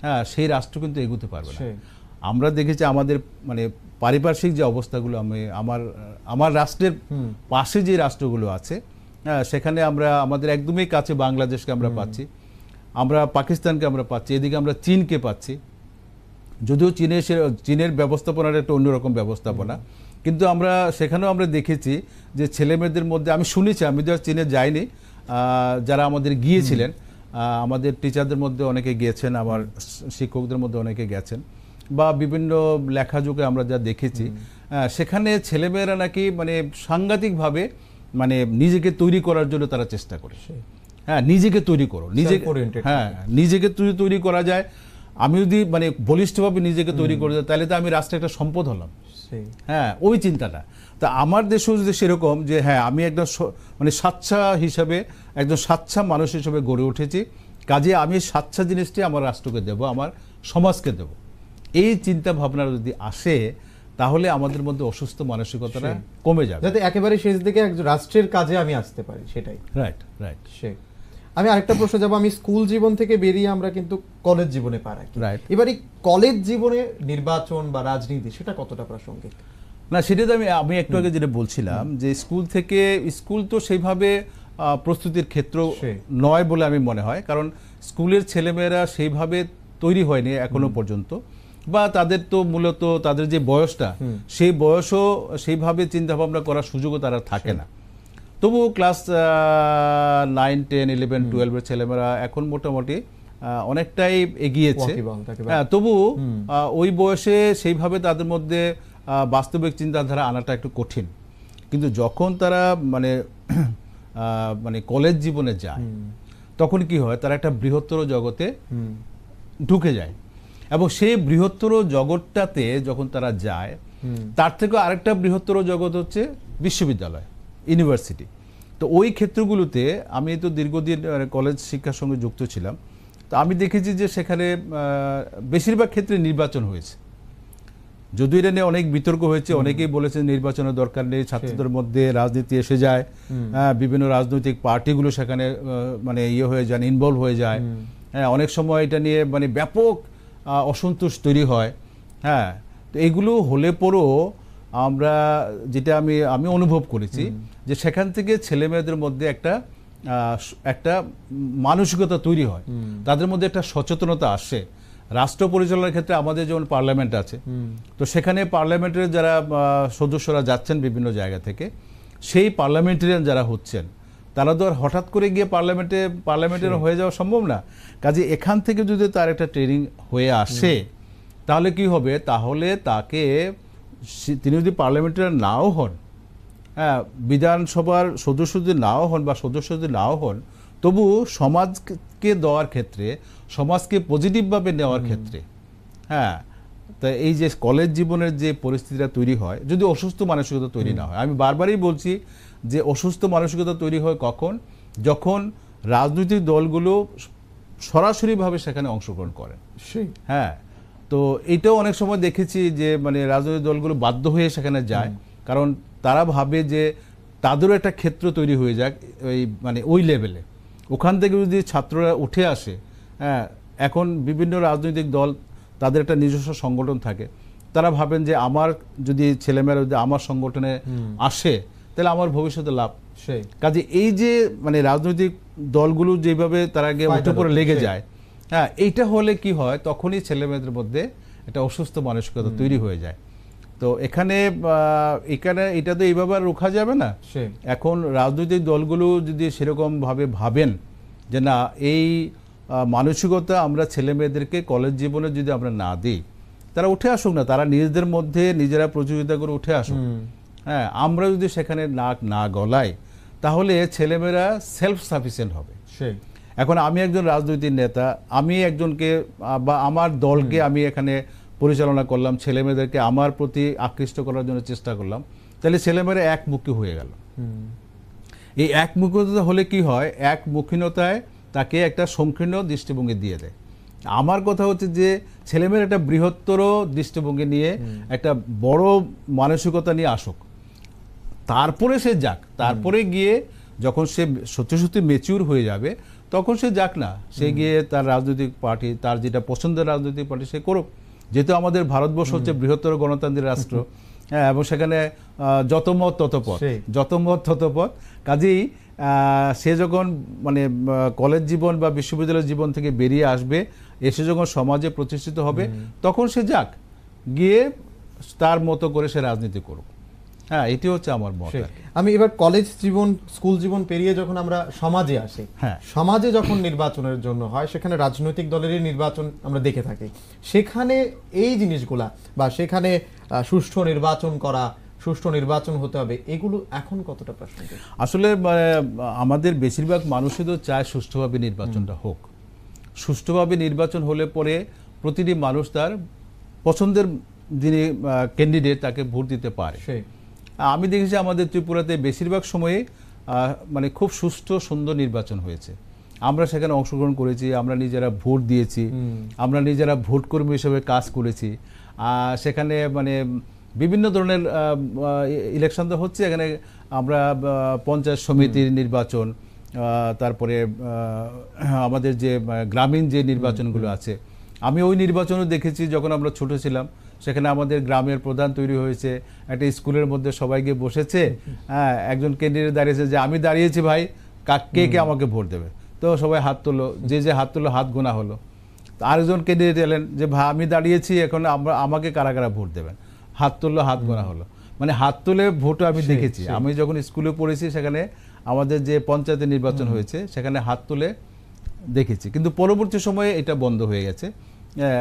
হ্যাঁ, সেই রাষ্ট্র কিন্তু এগোতে পারবে না। আমরা দেখেছি আমাদের মানে পারিপার্শ্বিক যে অবস্থাগুলো, আমার রাষ্ট্রের পাশে যে রাষ্ট্রগুলো আছে, হ্যাঁ, সেখানে আমরা আমাদের একদমই কাছে বাংলাদেশকে আমরা পাচ্ছি, আমরা পাকিস্তানকে আমরা পাচ্ছি, এদিকে আমরা চীনকে পাচ্ছি। যদিও চীনের ব্যবস্থাপনার একটা অন্যরকম ব্যবস্থাপনা, কিন্তু আমরা সেখানেও আমরা দেখেছি যে ছেলে মেয়েদের মধ্যে, আমি শুনেছি, আমি তো চীনে যাইনি, যারা আমাদের গিয়েছিলেন, আমাদের টিচারদের মধ্যে অনেকে গিয়েছেন, আমার শিক্ষকদের মধ্যে অনেকে গেছেন, বা বিভিন্ন লেখাযোগে আমরা যা দেখেছি, সেখানে ছেলেমেয়েরা নাকি মানে সাংঘাতিকভাবে মানে নিজেকে তৈরি করার জন্য তারা চেষ্টা করে। হ্যাঁ, নিজেকে তৈরি করো, নিজেকে তৈরি করা যায়। আমি যদি মানে বলিষ্ঠভাবে নিজেকে তৈরি করে যায় তাহলে তো আমি রাষ্ট্রে একটা সম্পদ হলাম। হ্যাঁ, ওই চিন্তাটা তা আমার দেশেও যদি সেরকম যে হ্যাঁ আমি একদম মানে স্বাচ্ছা হিসাবে, একজন স্বাচ্ছা মানুষ হিসেবে গড়ে উঠেছি, কাজে আমি স্বাচ্ছা জিনিসটি আমার রাষ্ট্রকে দেব, আমার সমাজকে দেব, এই চিন্তা ভাবনা যদি আসে তাহলে আমাদের মধ্যে অসুস্থ মানসিকতাটা কমে যাবে, যাতে একেবারে শেষ দিকে একজন রাষ্ট্রের কাজে আমি আসতে পারি। সেটাই রাইট। আমি আরেকটা প্রশ্ন যাবো, আমি স্কুল জীবন থেকে বেরিয়ে আমরা কিন্তু কলেজ জীবনে পারাই, এবার এই কলেজ জীবনে নির্বাচন বা রাজনীতি সেটা কতটা প্রাসঙ্গিক? না, সেটা তো আমি একটু আগে যেটা বলছিলাম যে স্কুল তো সেইভাবে প্রস্তুতির ক্ষেত্র নয় বলে আমি মনে হয়, কারণ স্কুলের ছেলেমেয়েরা সেইভাবে তৈরি হয়নি এখনো পর্যন্ত, বা তাদের তো মূলত তাদের যে বয়সটা, সেই বয়সও সেইভাবে চিন্তা ভাবনা করার সুযোগও তারা থাকে না। তবু ক্লাস 9, 10, 11, 12 এর ছেলেমেয়েরা এখন মোটামুটি অনেকটাই এগিয়েছে। তবু ওই বয়সে সেইভাবে তাদের মধ্যে বাস্তবিক চিন্তাধারা আনাটা একটু কঠিন, কিন্তু যখন তারা মানে কলেজ জীবনে যায় তখন কি হয়, তারা একটা বৃহত্তর জগতে ঢুকে যায়, এবং সেই বৃহত্তর জগৎটাতে যখন তারা যায় তার থেকে আরেকটা বৃহত্তর জগৎ হচ্ছে বিশ্ববিদ্যালয়, ইউনিভার্সিটি। তো ওই ক্ষেত্রগুলোতে আমি তো দীর্ঘদিন কলেজ শিক্ষার সঙ্গে যুক্ত ছিলাম, তো আমি দেখেছি যে সেখানে বেশিরভাগ ক্ষেত্রে নির্বাচন হয়েছে, যদিও এটা নিয়ে অনেক বিতর্ক হয়েছে, অনেকেই বলেছেন নির্বাচনের দরকার নেই, ছাত্রদের মধ্যে রাজনীতি এসে যায়, বিভিন্ন রাজনৈতিক পার্টিগুলো সেখানে মানে হয়ে যায়, ইনভলভ হয়ে যায়, হ্যাঁ, অনেক সময় এটা নিয়ে মানে ব্যাপক অসন্তোষ তৈরি হয়। হ্যাঁ, তো এগুলো হলে পরও আমরা যেটা আমি অনুভব করেছি যে সেখান থেকে ছেলে মেয়েদের মধ্যে একটা মানসিকতা তৈরি হয়, তাদের মধ্যে একটা সচেতনতা আসে। রাষ্ট্র পরিচালনার ক্ষেত্রে আমাদের যেমন পার্লামেন্ট আছে, তো সেখানে পার্লামেন্টের যারা সদস্যরা যাচ্ছেন বিভিন্ন জায়গা থেকে, সেই পার্লামেন্টেরিয়ান যারা হচ্ছেন তারা তো আর হঠাৎ করে গিয়ে পার্লামেন্টের হয়ে যাওয়া সম্ভব না। কাজে এখান থেকে যদি তার একটা ট্রেনিং হয়ে আসে তাহলে কি হবে, তাহলে তিনি যদি পার্লামেন্টেরিয়ান নাও হন, হ্যাঁ, বিধানসভার সদস্য যদি নাও হন বা সদস্য যদি নাও হন, তবু সমাজকে দেওয়ার ক্ষেত্রে, সমাজকে পজিটিভভাবে নেওয়ার ক্ষেত্রে, হ্যাঁ, তা এই যে কলেজ জীবনের যে পরিস্থিতিটা তৈরি হয়, যদি অসুস্থ মানসিকতা তৈরি না হয়, আমি বারবারই বলছি যে অসুস্থ মানসিকতা তৈরি হয় কখন, যখন রাজনৈতিক দলগুলো সরাসরিভাবে সেখানে অংশগ্রহণ করেন। হ্যাঁ, তো এইটাও অনেক সময় দেখেছি যে মানে রাজনৈতিক দলগুলো বাধ্য হয়ে সেখানে যায়, কারণ তারা ভাবে যে তাদেরও একটা ক্ষেত্র তৈরি হয়ে যাক ওই লেভেলে, ওখান থেকে যদি ছাত্ররা উঠে আসে। হ্যাঁ, এখন বিভিন্ন রাজনৈতিক দল তাদের একটা নিজস্ব সংগঠন থাকে, তারা ভাবেন যে আমার যদি ছেলেমেয়েরা যদি আমার সংগঠনে আসে তাহলে আমার ভবিষ্যতে লাভ। কাজে এই যে মানে রাজনৈতিক দলগুলো যেভাবে তারা আগে উঠে পড়ে লেগে যায়, হ্যাঁ, এইটা হলে কি হয়, তখনই ছেলে মেয়েদের মধ্যে একটা অসুস্থ মানসিকতা তৈরি হয়ে যায়। তো এখানে এটা তো এইভাবে আর রোখা যাবে না। এখন রাজনৈতিক দলগুলো যদি সেরকম ভাবে ভাবেন যে না, এই মানসিকতা আমরা ছেলে মেয়েদেরকে কলেজ জীবনে যদি আমরা না দিই, তারা উঠে আসুক না, তারা নিজেদের মধ্যে নিজেরা প্রতিযোগিতা করে উঠে আসুক। হ্যাঁ, আমরা যদি সেখানে নাক না গলাই তাহলে ছেলেমেয়েরা সেলফ সাফিসিয়েন্ট হবে। এখন আমি একজন রাজনৈতিক নেতা, আমি একজনকে বা আমার দলকে আমি এখানে পরিচালনা করলাম, ছেলেমেয়েদেরকে আমার প্রতি আকৃষ্ট করার জন্য চেষ্টা করলাম, তাহলে ছেলেমেয়েরা একমুখী হয়ে গেল। এই একমুখিতা হলে কি হয়, একমুখীনতায় তাকে একটা সংকীর্ণ দৃষ্টিভঙ্গি দিয়ে দেয়। আমার কথা হচ্ছে যে ছেলেমেয়ের একটা বৃহত্তর দৃষ্টিভঙ্গি নিয়ে একটা বড় মানসিকতা নিয়ে আসুক, তারপরে সে যাক, তারপরে গিয়ে যখন সে সত্যি সত্যি ম্যাচিউর হয়ে যাবে তখন সে যাক না, সে গিয়ে তার রাজনৈতিক পার্টি, তার যেটা পছন্দের রাজনৈতিক পার্টি সে করুক। যেহেতু আমাদের ভারতবর্ষ হচ্ছে বৃহত্তর গণতান্ত্রিক রাষ্ট্র, হ্যাঁ, এবং সেখানে যত মত তত পথ। কাজেই সে যখন মানে কলেজ জীবন বা বিশ্ববিদ্যালয় জীবন থেকে বেরিয়ে আসবে, এসে যখন সমাজে প্রতিষ্ঠিত হবে, তখন সে যাক, গিয়ে তার মতো করে সে রাজনীতি করুক। হ্যাঁ, এটি হচ্ছে আমার মত। আমি এবার কলেজ জীবন, স্কুল জীবন পেরিয়ে যখন আমরা সমাজে আসি, হ্যাঁ, সমাজে যখন নির্বাচনের জন্য হয়, সেখানে রাজনৈতিক দলেরই নির্বাচন আমরা দেখে থাকি। সেখানে এই জিনিসগুলা বা সেখানে সুষ্ঠু নির্বাচন করা, সুষ্ঠু নির্বাচন হতে হবে, এগুলো এখন কতটা প্রাসঙ্গিক? আসলে আমাদের বেশিরভাগ মানুষই তো চায় সুষ্ঠুভাবে নির্বাচনটা হোক। সুষ্ঠুভাবে নির্বাচন হলে পরে প্রতিটি মানুষ তার পছন্দের যিনি ক্যান্ডিডেট তাকে ভোট দিতে পারে। আমি দেখেছি আমাদের ত্রিপুরাতে বেশিরভাগ সময়ে মানে খুব সুষ্ঠু সুন্দর নির্বাচন হয়েছে। আমরা সেখানে অংশগ্রহণ করেছি, আমরা নিজেরা ভোট দিয়েছি, আমরা নিজেরা ভোট কর্মী হিসেবে কাজ করেছি। সেখানে মানে বিভিন্ন ধরনের ইলেকশন তো হচ্ছে, এখানে আমরা পঞ্চায়েত সমিতির নির্বাচন, তারপরে আমাদের যে গ্রামীণ যে নির্বাচনগুলো আছে, আমি ওই নির্বাচনও দেখেছি যখন আমরা ছোট ছিলাম। সেখানে আমাদের গ্রামের প্রধান তৈরি হয়েছে, একটা স্কুলের মধ্যে সবাই গিয়ে বসেছে, হ্যাঁ, একজন ক্যান্ডিডেট দাঁড়িয়েছে যে আমি দাঁড়িয়েছি ভাই, কে কে আমাকে ভোট দেবে, তো সবাই হাত তুললো, যে হাত তুললো হাত গোনা হলো। আরেকজন ক্যান্ডিডেট এলেন যে ভাই আমি দাঁড়িয়েছি, এখন আমাকে কারা কারা ভোট দেবেন, হাত তুললো হাত গোনা হলো। মানে হাত তুলে ভোটও আমি দেখেছি। আমি যখন স্কুলে পড়েছি সেখানে আমাদের যে পঞ্চায়েতের নির্বাচন হয়েছে সেখানে হাত তুলে দেখেছি, কিন্তু পরবর্তী সময়ে এটা বন্ধ হয়ে গেছে।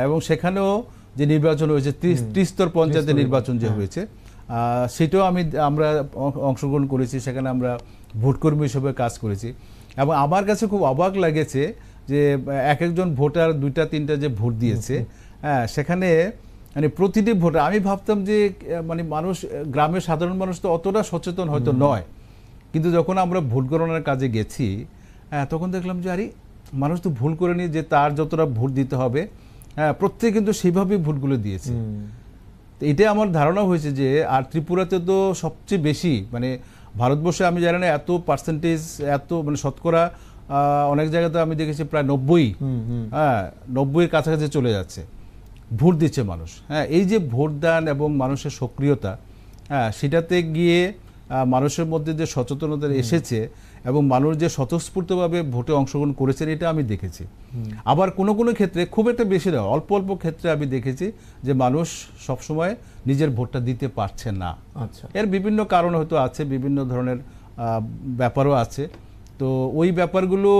এবং সেখানেও যে নির্বাচন হয়েছে, ত্রিস্তর পঞ্চায়েতের নির্বাচন যে হয়েছে, সেটাও আমরা অংশগ্রহণ করেছি, সেখানে আমরা ভোটকর্মী হিসেবে কাজ করেছি। এবং আমার কাছে খুব অবাক লাগেছে যে এক একজন ভোটার 2-3টা যে ভোট দিয়েছে, হ্যাঁ, সেখানে মানে প্রতিটি ভোটার, আমি ভাবতাম যে মানে মানুষ, গ্রামের সাধারণ মানুষ তো অতটা সচেতন হয়তো নয়, কিন্তু যখন আমরা ভোট গণনার কাজে গেছি, তখন দেখলাম যে আরে মানুষ তো ভুল করে নি যে তার যতটা ভোট দিতে হবে, হ্যাঁ প্রত্যেকে কিন্তু সেইভাবেই ভোটগুলো দিয়েছে। তো এটা আমার ধারণা হয়েছে যে, আর ত্রিপুরাতে তো সবচেয়ে বেশি মানে ভারতবর্ষে আমি জানি না এত পার্সেন্টেজ, এত মানে শতকরা অনেক জায়গাতে আমি দেখেছি প্রায় 90, হ্যাঁ 90-এর কাছাকাছি চলে যাচ্ছে, ভোট দিচ্ছে মানুষ। হ্যাঁ এই যে ভোট দান এবং মানুষের সক্রিয়তা, হ্যাঁ সেটাতে গিয়ে মানুষের মধ্যে যে সচেতনতা এসেছে এবং মানুষ যে স্বতঃস্ফূর্তভাবে ভোটে অংশগ্রহণ করেছেন এটা আমি দেখেছি। আবার কোনো কোনো ক্ষেত্রে, খুব একটা বেশি না, অল্প অল্প ক্ষেত্রে আমি দেখেছি যে মানুষ সবসময় নিজের ভোটটা দিতে পারছে না। আচ্ছা, এর বিভিন্ন কারণ হয়তো আছে, বিভিন্ন ধরনের ব্যাপারও আছে। তো ওই ব্যাপারগুলো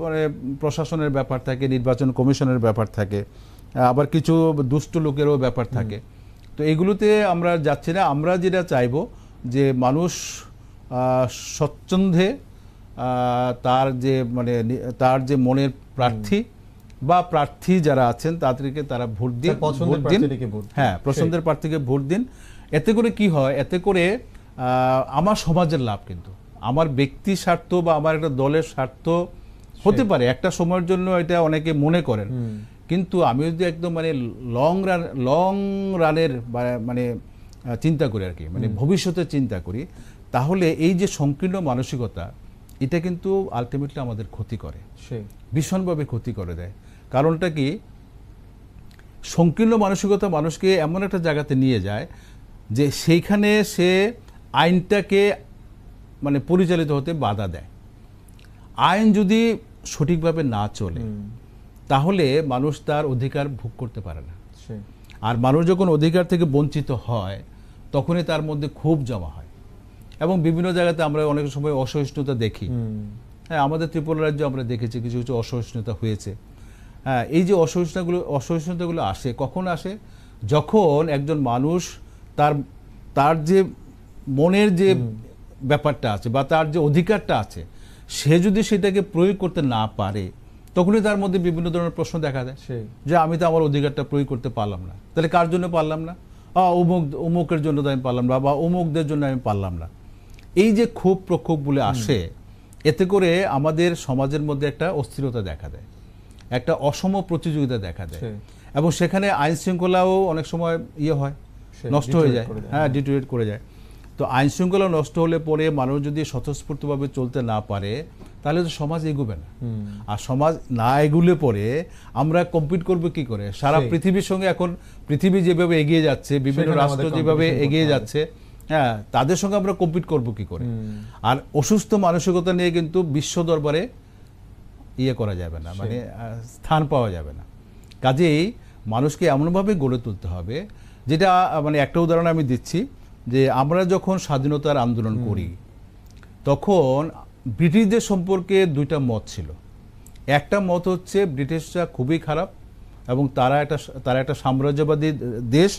মানে প্রশাসনের ব্যাপার থাকে, নির্বাচন কমিশনের ব্যাপার থাকে, আবার কিছু দুষ্ট লোকেরও ব্যাপার থাকে। তো এগুলোতে আমরা যাচ্ছি না। আমরা যেটা চাইবো যে মানুষ স্বচ্ছন্দে তার যে মনের প্রার্থী বা প্রার্থী যারা আছেন তাদেরকে তারা ভোট দিন, হ্যাঁ পছন্দের প্রার্থীকে ভোট দিন। এতে করে কি হয়, এতে করে আমার সমাজের লাভ, কিন্তু আমার ব্যক্তি স্বার্থ বা আমার একটা দলের স্বার্থ হতে পারে একটা সময়ের জন্য, এটা অনেকে মনে করেন, কিন্তু আমি যদি একদম মানে লং রানের মানে চিন্তা করি আর কি, মানে ভবিষ্যতে চিন্তা করি, তাহলে এই যে সংকীর্ণ মানসিকতা এটা কিন্তু আলটিমেটলি আমাদের ক্ষতি করে, ভীষণভাবে ক্ষতি করে দেয়। কারণটা কি, সংকীর্ণ মানসিকতা মানুষকে এমন একটা জায়গাতে নিয়ে যায় যে সেইখানে সে আইনটাকে মানে পরিচালিত হতে বাধা দেয়। আইন যদি সঠিকভাবে না চলে তাহলে মানুষ তার অধিকার ভোগ করতে পারে না, আর মানুষ যখন অধিকার থেকে বঞ্চিত হয় তখনই তার মধ্যে ক্ষোভ জমা হয় এবং বিভিন্ন জায়গাতে আমরা অনেক সময় অসহিষ্ণুতা দেখি। হ্যাঁ আমাদের ত্রিপুরা রাজ্যে আমরা দেখেছি কিছু কিছু অসহিষ্ণুতা হয়েছে। হ্যাঁ এই যে অসহিষ্ণুতাগুলো আসে, কখন আসে, যখন একজন মানুষ তার যে মনের যে ব্যাপারটা আছে বা তার যে অধিকারটা আছে সে যদি সেটাকে প্রয়োগ করতে না পারে তখনই তার মধ্যে বিভিন্ন ধরনের প্রশ্ন দেখা দেয় যে আমি তো আমার অধিকারটা প্রয়োগ করতে পারলাম না, তাহলে কার জন্য পারলাম না, অমুকের জন্য তো আমি পারলাম না বা অমুকদের জন্য আমি পারলাম না। এই যে ক্ষোভ প্রক্ষোভ বলে আসে, এতে করে আমাদের সমাজের মধ্যে একটা অস্থিরতা দেখা দেয়, একটা অসম প্রতিযোগিতা দেখা দেয় এবং সেখানে আইন শৃঙ্খলাও অনেক সময় হয়, নষ্ট হয়ে যায়, হ্যাঁ ডিটোরিয়েট করে যায়। তো আইন শৃঙ্খলা নষ্ট হলে পরে মানুষ যদি স্বতঃস্ফূর্তভাবে চলতে না পারে তাহলে তো সমাজ এগোবে না, আর সমাজ না এগুলে পরে আমরা কম্পিট করবো কি করে সারা পৃথিবীর সঙ্গে। এখন পৃথিবী যেভাবে এগিয়ে যাচ্ছে, বিভিন্ন রাষ্ট্র যেভাবে এগিয়ে যাচ্ছে, হ্যাঁ তাদের সঙ্গে আমরা কম্পিট করবো কি করে। আর অসুস্থ মানসিকতা নিয়ে কিন্তু বিশ্ব দরবারে করা যাবে না, মানে স্থান পাওয়া যাবে না। কাজেই মানুষকে এমনভাবে গড়ে তুলতে হবে, যেটা মানে একটা উদাহরণ আমি দিচ্ছি, যে আমরা যখন স্বাধীনতার আন্দোলন করি তখন ব্রিটিশদের সম্পর্কে দুইটা মত ছিল। একটা মত হচ্ছে ব্রিটিশরা খুবই খারাপ এবং তারা একটা সাম্রাজ্যবাদী দেশ,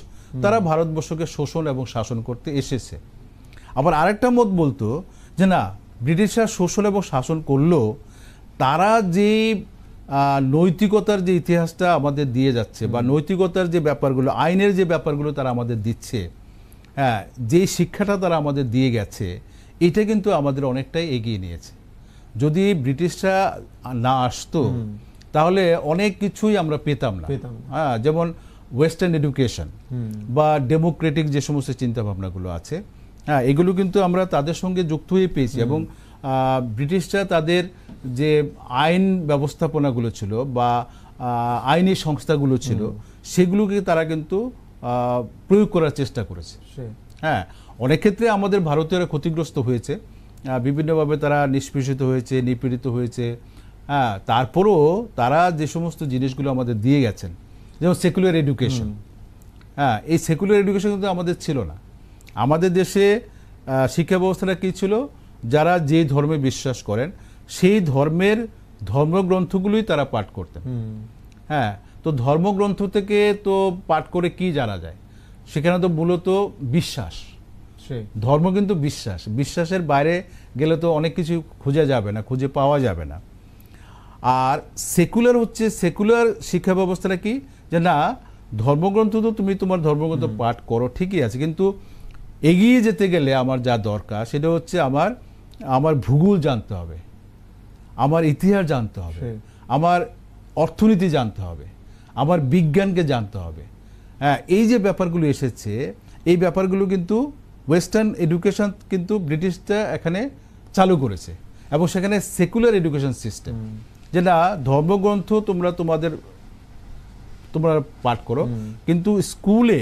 তারা ভারতবর্ষকে শোষণ এবং শাসন করতে এসেছে। আবার আরেকটা মত বলতো যে না, ব্রিটিশরা শোষণ এবং শাসন করলেও তারা যে নৈতিকতার যে ইতিহাসটা আমাদের দিয়ে যাচ্ছে বা নৈতিকতার যে ব্যাপারগুলো, আইনের যে ব্যাপারগুলো তারা আমাদের দিচ্ছে, হ্যাঁ যে শিক্ষাটা তারা আমাদের দিয়ে গেছে, এটা কিন্তু আমাদের অনেকটাই এগিয়ে নিয়েছে। যদি ব্রিটিশরা না আসতো তাহলে অনেক কিছুই আমরা পেতাম না। হ্যাঁ যেমন ওয়েস্টার্ন এডুকেশন বা ডেমোক্রেটিক যে সমস্ত চিন্তা ভাবনাগুলো আছে, হ্যাঁ এগুলো কিন্তু আমরা তাদের সঙ্গে যুক্ত হয়ে পেয়েছি। এবং ব্রিটিশরা তাদের যে আইন ব্যবস্থাপনাগুলো ছিল বা আইনি সংস্থাগুলো ছিল সেগুলোকে তারা কিন্তু প্রয়োগ করার চেষ্টা করেছে। হ্যাঁ অনেক ক্ষেত্রে আমাদের ভারতীয়রা ক্ষতিগ্রস্ত হয়েছে, বিভিন্নভাবে তারা নিষ্পেষিত হয়েছে, নিপীড়িত হয়েছে। হ্যাঁ তারপরও তারা যে সমস্ত জিনিসগুলো আমাদের দিয়ে গেছেন, যেমন সেকুলার এডুকেশন, হ্যাঁ এই সেকুলার এডুকেশন কিন্তু আমাদের ছিল না। আমাদের দেশে শিক্ষা ব্যবস্থাটা কী ছিল, যারা যে ধর্মে বিশ্বাস করেন সেই ধর্মের ধর্মগ্রন্থগুলোই তারা পাঠ করতেন। হ্যাঁ তো ধর্মগ্রন্থ থেকে তো পাঠ করে কি জানা যায়, সেখানে তো মূলত বিশ্বাস, ধর্ম কিন্তু বিশ্বাস, বিশ্বাসের বাইরে গেলে তো অনেক কিছু খুঁজে যাবে না, খুঁজে পাওয়া যাবে না। আর সেকুলার হচ্ছে, সেকুলার শিক্ষা ব্যবস্থাটা কি, যে না ধর্মগ্রন্থ তো তুমি তোমার ধর্মগ্রন্থ পাঠ করো ঠিকই আছে, কিন্তু এগিয়ে যেতে গেলে আমার যা দরকার সেটা হচ্ছে আমার ভূগোল জানতে হবে, আমার ইতিহাস জানতে হবে, আমার অর্থনীতি জানতে হবে, আমার বিজ্ঞানকে জানতে হবে। হ্যাঁ, এই যে ব্যাপারগুলো এসেছে, এই ব্যাপারগুলো কিন্তু ওয়েস্টার্ন এডুকেশন কিন্তু ব্রিটিশরা এখানে চালু করেছে, এবং সেখানে সেকুলার এডুকেশন সিস্টেম, যেটা ধর্মগ্রন্থ তোমরা পাঠ করো, কিন্তু স্কুলে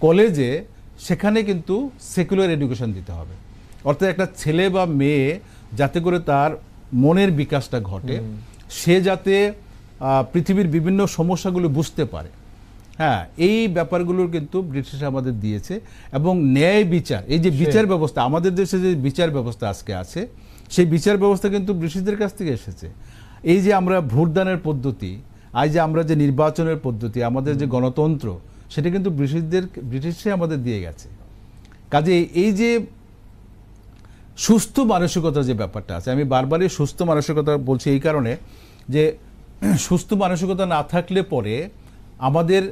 কলেজে সেখানে কিন্তু সেকুলার এডুকেশন দিতে হবে। অর্থাৎ একটা ছেলে বা মেয়ে যাতে করে তার মনের বিকাশটা ঘটে, সে যাতে পৃথিবীর বিভিন্ন সমস্যাগুলো বুঝতে পারে। হ্যাঁ, এই ব্যাপারগুলোর কিন্তু ব্রিটিশ আমাদের দিয়েছে। এবং ন্যায় বিচার, এই যে বিচার ব্যবস্থা, আমাদের দেশে যে বিচার ব্যবস্থা আজকে আছে, সেই বিচার ব্যবস্থা কিন্তু ব্রিটিশদের কাছ থেকে এসেছে। এই যে আমরা ভোটদানের পদ্ধতি, আজ যে আমরা যে নির্বাচনের পদ্ধতি, আমাদের যে গণতন্ত্র, সেটা কিন্তু ব্রিটিশে আমাদের দিয়ে গেছে। কাজে এই যে সুস্থ মানসিকতার যে ব্যাপারটা আছে, আমি বারবারই সুস্থ মানসিকতা বলছি এই কারণে যে সুস্থ মানসিকতা না থাকলে পরে আমাদের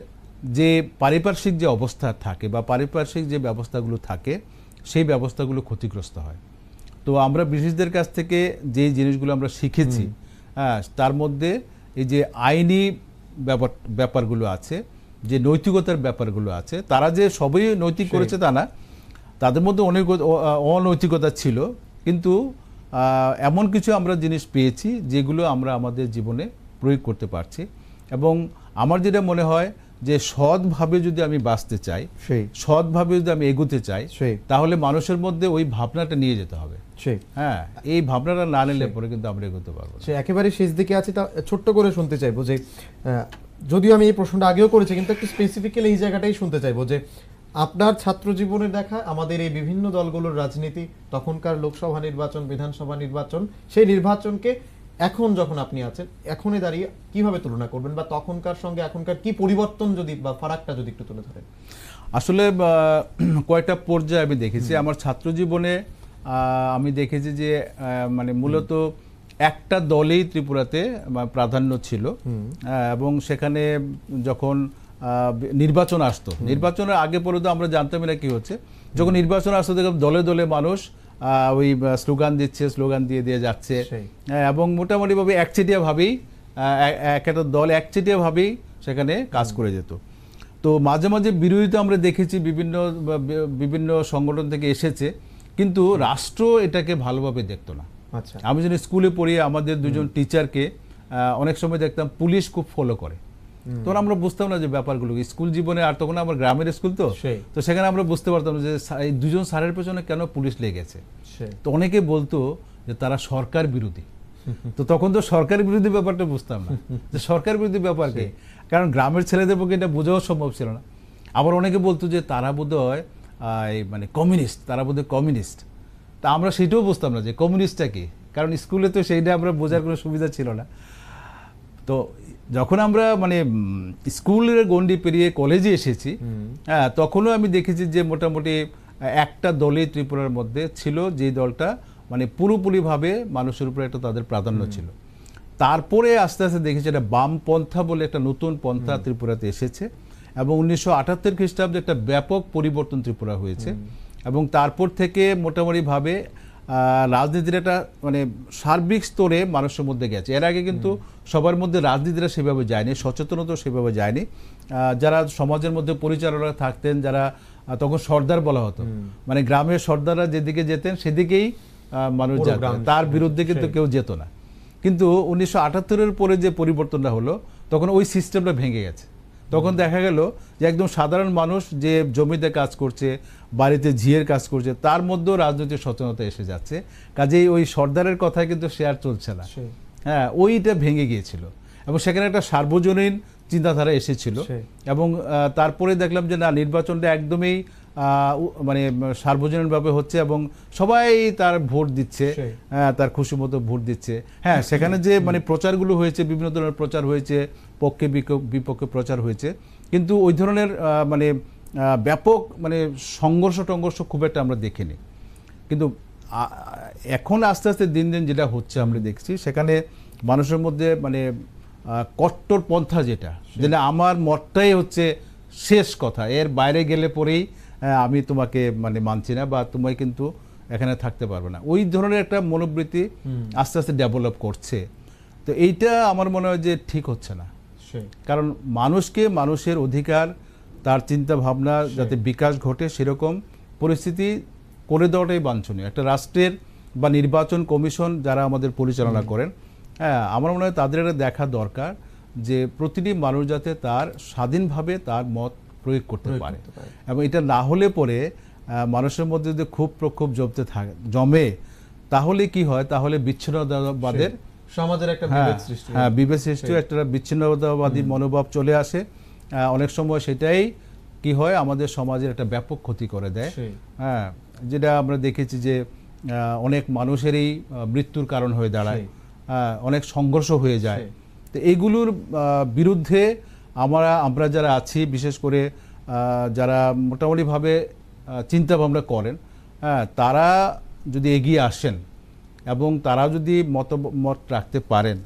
যে পারিপার্শ্বিক যে অবস্থা থাকে বা পারিপার্শ্বিক যে ব্যবস্থাগুলো থাকে, সেই ব্যবস্থাগুলো ক্ষতিগ্রস্ত হয়। তো আমরা ব্রিটিশদের কাছ থেকে যে জিনিসগুলো আমরা শিখেছি, হ্যাঁ, তার মধ্যে এই যে আইনি ব্যাপারগুলো আছে, যে নৈতিকতার ব্যাপারগুলো আছে, তারা যে সবই নৈতিক করেছে তা না, তাদের মধ্যে অনেক অনৈতিকতা ছিল, কিন্তু এমন কিছু আমরা জিনিস পেয়েছি যেগুলো আমরা আমাদের জীবনে প্রয়োগ করতে পারছি। এবং আমার যেটা মনে হয় যে সৎভাবে যদি আমি বাঁচতে চাই, সৎভাবে যদি আমি এগোতে চাই, তাহলে মানুষের মধ্যে ওই ভাবনাটা নিয়ে যেতে হবে। হ্যাঁ, এই ভাবনাটা না নিলে পরে কিন্তু আমরা এগোতে পারবো না। সে একেবারে শেষ দিকে আছে, তা ছোট্ট করে শুনতে চাইবো যে, যদিও আমি এই প্রশ্নটা আগেও করেছি, কিন্তু একটু স্পেসিফিক্যালি এই জায়গাটাই শুনতে চাইবো যে আপনার ছাত্র জীবনের দেখা আমাদের এই বিভিন্ন দলগুলোর রাজনীতি, তখনকার লোকসভা নির্বাচন, বিধানসভা নির্বাচন, সেই নির্বাচনকে এখন যখন আপনি আছেন, এখনই দাঁড়িয়ে কিভাবে তুলনা করবেন, বা তখনকার সঙ্গে এখনকার কি পরিবর্তন যদি বা ফারাকটা যদি একটু তুলে ধরেন। আসলে কয়েকটা পর্যায়ে আমি দেখেছি আমার ছাত্র জীবনে। আমি দেখেছি যে মানে মূলত একটা দলেই ত্রিপুরাতে প্রাধান্য ছিল, এবং সেখানে যখন নির্বাচন আসতো, নির্বাচনের আগে পরে তো আমরা জানতামই না কি হচ্ছে। যখন নির্বাচন আসতো দেখলাম দলে দলে মানুষ ওই স্লোগান দিচ্ছে, স্লোগান দিয়ে দিয়ে যাচ্ছে, এবং মোটামুটিভাবে একচেটিয়াভাবেই একটা দল একচেটিয়াভাবেই সেখানে কাজ করে যেত। তো মাঝে মাঝে বিরোধিতা আমরা দেখেছি, বিভিন্ন সংগঠন থেকে এসেছে, কিন্তু রাষ্ট্র এটাকে ভালোভাবে দেখতো না। আমি যখন স্কুলে পড়ি, আমাদের দুজন টিচারকে অনেক সময় দেখতাম পুলিশ খুব ফলো করে। তখন আমরা বুঝতাম না যে ব্যাপারগুলো স্কুল জীবনে, আর তখন আমার গ্রামের স্কুল, তো সেখানে আমরা বুঝতে পারতাম যে এই দুজন স্যারের পেছনে কেন পুলিশ লেগেছে। তো অনেকে বলতো যে তারা সরকার বিরোধী। তো তখন তো সরকার বিরোধী ব্যাপারটা বুঝতাম না যে সরকার বিরোধী ব্যাপার কি, কারণ গ্রামের ছেলেদের পক্ষে এটা বোঝাও সম্ভব ছিল না। আবার অনেকে বলতো যে তারা বোধহয় মানে কমিউনিস্ট, তারা বোধহয় কমিউনিস্ট। তা আমরা সেটাও বুঝতাম না যে কমিউনিস্টটা কি, কারণ স্কুলে তো সেইটা আমরা বোঝার কোনো সুবিধা ছিল না। তো যখন আমরা মানে স্কুলের গণ্ডি পেরিয়ে কলেজে এসেছি, হ্যাঁ, তখনও আমি দেখেছি যে মোটামুটি একটা দলই ত্রিপুরার মধ্যে ছিল, যে দলটা মানে পুরোপুরিভাবে মানুষের উপরে একটা তাদের প্রাধান্য ছিল। তারপরে আস্তে আস্তে দেখেছি একটা বামপন্থা বলে একটা নতুন পন্থা ত্রিপুরাতে এসেছে, এবং 1978 খ্রিস্টাব্দে একটা ব্যাপক পরিবর্তন ত্রিপুরা হয়েছে। এবং তারপর থেকে মোটামুটিভাবে রাজনীতির একটা মানে সার্বিক স্তরে মানুষের মধ্যে গেছে। এর আগে কিন্তু সবার মধ্যে রাজনীতিটা সেভাবে যায়নি, সচেতনতা সেভাবে যায়নি। যারা সমাজের মধ্যে পরিচালনা থাকতেন, যারা তখন সর্দার বলা হতো, মানে গ্রামের সর্দাররা যেদিকে যেতেন সেদিকেই মানুষ যেত, তার বিরুদ্ধে কিন্তু কেউ যেত না। কিন্তু 1978-এর পরে যে পরিবর্তনটা হলো, তখন ওই সিস্টেমটা ভেঙে গেছে। তখন দেখা গেল যে একদম সাধারণ মানুষ যে জমিতে কাজ করছে, বাড়িতে ঝিয়ের কাজ করছে, তার মধ্যেও রাজনৈতিক সচেতনতা এসে যাচ্ছে। কাজেই ওই সর্দারের কথায় কিন্তু শেয়ার চলছে না, হ্যাঁ, ওইটা ভেঙে গিয়েছিল, এবং সেখানে একটা সার্বজনীন চিন্তাধারা এসেছিল। এবং তারপরে দেখলাম যে না, নির্বাচনটা একদমই মানে সার্বজনীনভাবে হচ্ছে, এবং সবাই তার ভোট দিচ্ছে, তার খুশি মতো ভোট দিচ্ছে। হ্যাঁ, সেখানে যে মানে প্রচারগুলো হয়েছে, বিভিন্ন ধরনের প্রচার হয়েছে, পক্ষে বিপক্ষে প্রচার হয়েছে, কিন্তু ওই ধরনের মানে ব্যাপক মানে সংঘর্ষ খুব একটা আমরা দেখিনি। কিন্তু এখন আস্তে আস্তে দিন দিন যেটা হচ্ছে আমরা দেখছি, সেখানে মানুষের মধ্যে মানে কট্টর পন্থা, যেটা আমার মতটাই হচ্ছে শেষ কথা, এর বাইরে গেলে পরেই আমি তোমাকে মানে মানছি না, বা তোমায় কিন্তু এখানে থাকতে পারবে না, ওই ধরনের একটা মনোবৃত্তি আস্তে আস্তে ডেভেলপ করছে। তো এইটা আমার মনে হয় যে ঠিক হচ্ছে না, কারণ মানুষকে মানুষের অধিকার, তার চিন্তা ভাবনা যাতে বিকাশ ঘটে সেরকম পরিস্থিতি করে দেওয়াটাই বাঞ্ছনীয়। একটা রাষ্ট্রের বা নির্বাচন কমিশন যারা আমাদের পরিচালনা করেন, হ্যাঁ, আমার মনে হয় তাদের এটা দেখা দরকার যে প্রতিটি মানুষ যাতে তার স্বাধীনভাবে তার মত প্রয়োগ করতে পারে, এবং এটা না হলে পরে মানুষের মধ্যে যদি খুব প্রক্ষোভ জমে তাহলে কি হয়, তাহলে বিচ্ছিন্নতাবাদের সমাজের একটা বিভেদ সৃষ্টি, একটা বিচ্ছিন্নতাবাদী মনোভাব চলে আসে। অনেক সময় সেটাই কি হয়, আমাদের সমাজের একটা ব্যাপক ক্ষতি করে দেয়। হ্যাঁ, যেটা আমরা দেখেছি যে অনেক মানুষেরই মৃত্যুর কারণ হয়ে দাঁড়ায়, অনেক সংঘর্ষ হয়ে যায়। তো এইগুলোর বিরুদ্ধে আমরা যারা আছি, বিশেষ করে যারা মোটামুটিভাবে চিন্তা ভাবনা করেন, তারা যদি এগিয়ে আসেন এবং তারা যদি মত রাখতে পারেন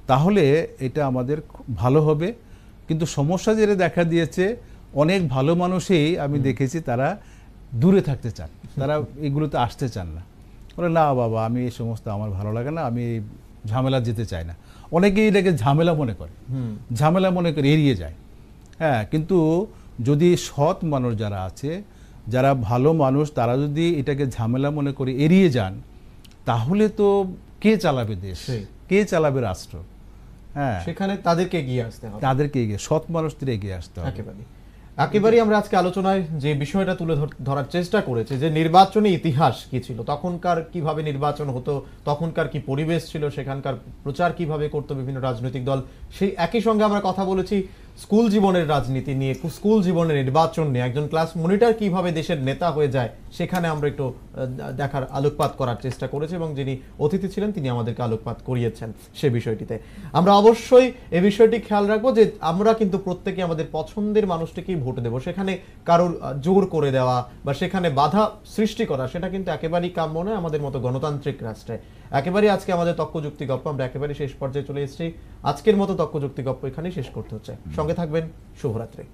তাহলে এটা আমাদের ভালো হবে। কিন্তু সমস্যা যেটা দেখা দিয়েছে, অনেক ভালো মানুষই আমি দেখেছি তারা দূরে থাকতে চান, তারা এগুলোতে আসতে চান না, বলে না বাবা আমি এই সমস্ত আমার ভালো লাগে না, আমি ঝামেলা যেতে চাই না। অনেকেই এটাকে ঝামেলা মনে করে এড়িয়ে যায়। হ্যাঁ, কিন্তু যদি সৎ মানুষ যারা আছে, যারা ভালো মানুষ, তারা যদি এটাকে ঝামেলা মনে করে এড়িয়ে যান তাহলে তো কে চালাবে দেশ, কে চালাবে রাষ্ট্র? হ্যাঁ, সেখানে তাদেরকে এগিয়ে আসতে হবে, সৎ মানুষদের এগিয়ে আসতে হবে। একেবারেই আমরা আজকে আলোচনায় যে বিষয়টা তুলে ধরার চেষ্টা করেছি যে নির্বাচনী ইতিহাস কি ছিল, তখনকার কিভাবে নির্বাচন হতো, তখনকার কি পরিবেশ ছিল, সেখানকার প্রচার কিভাবে করতো বিভিন্ন রাজনৈতিক দল, সেই একই সঙ্গে আমরা কথা বলেছি স্কুল জীবনের রাজনীতি নিয়ে, স্কুল জীবনের নির্বাচন নিয়ে, একজন ক্লাস মনিটর কিভাবে দেশের নেতা হয়ে যায় সেখানে আমরা একটু দেখার আলোকপাত করার চেষ্টা করেছি, এবং যিনি অতিথি ছিলেন তিনি আমাদেরকে আলোকপাত করিয়েছেন সে বিষয়টিতে। আমরা অবশ্যই এই বিষয়টি খেয়াল রাখবো যে আমরা কিন্তু প্রত্যেকে আমাদের পছন্দের মানুষটিকেই ভোট দেব, সেখানে কারোর জোর করে দেওয়া বা সেখানে বাধা সৃষ্টি করা সেটা কিন্তু একেবারেই কাম্য নয় আমাদের মতো গণতান্ত্রিক রাষ্ট্রে। একেবারেই আজকে আমাদের তর্কযুক্তি গপ্প আমরা একেবারেই শেষ পর্যায়ে চলে এসেছি। আজকের মতো তর্কযুক্তি গপ্প এখানেই শেষ করতে হচ্ছে। সঙ্গে থাকবেন, শুভরাত্রি।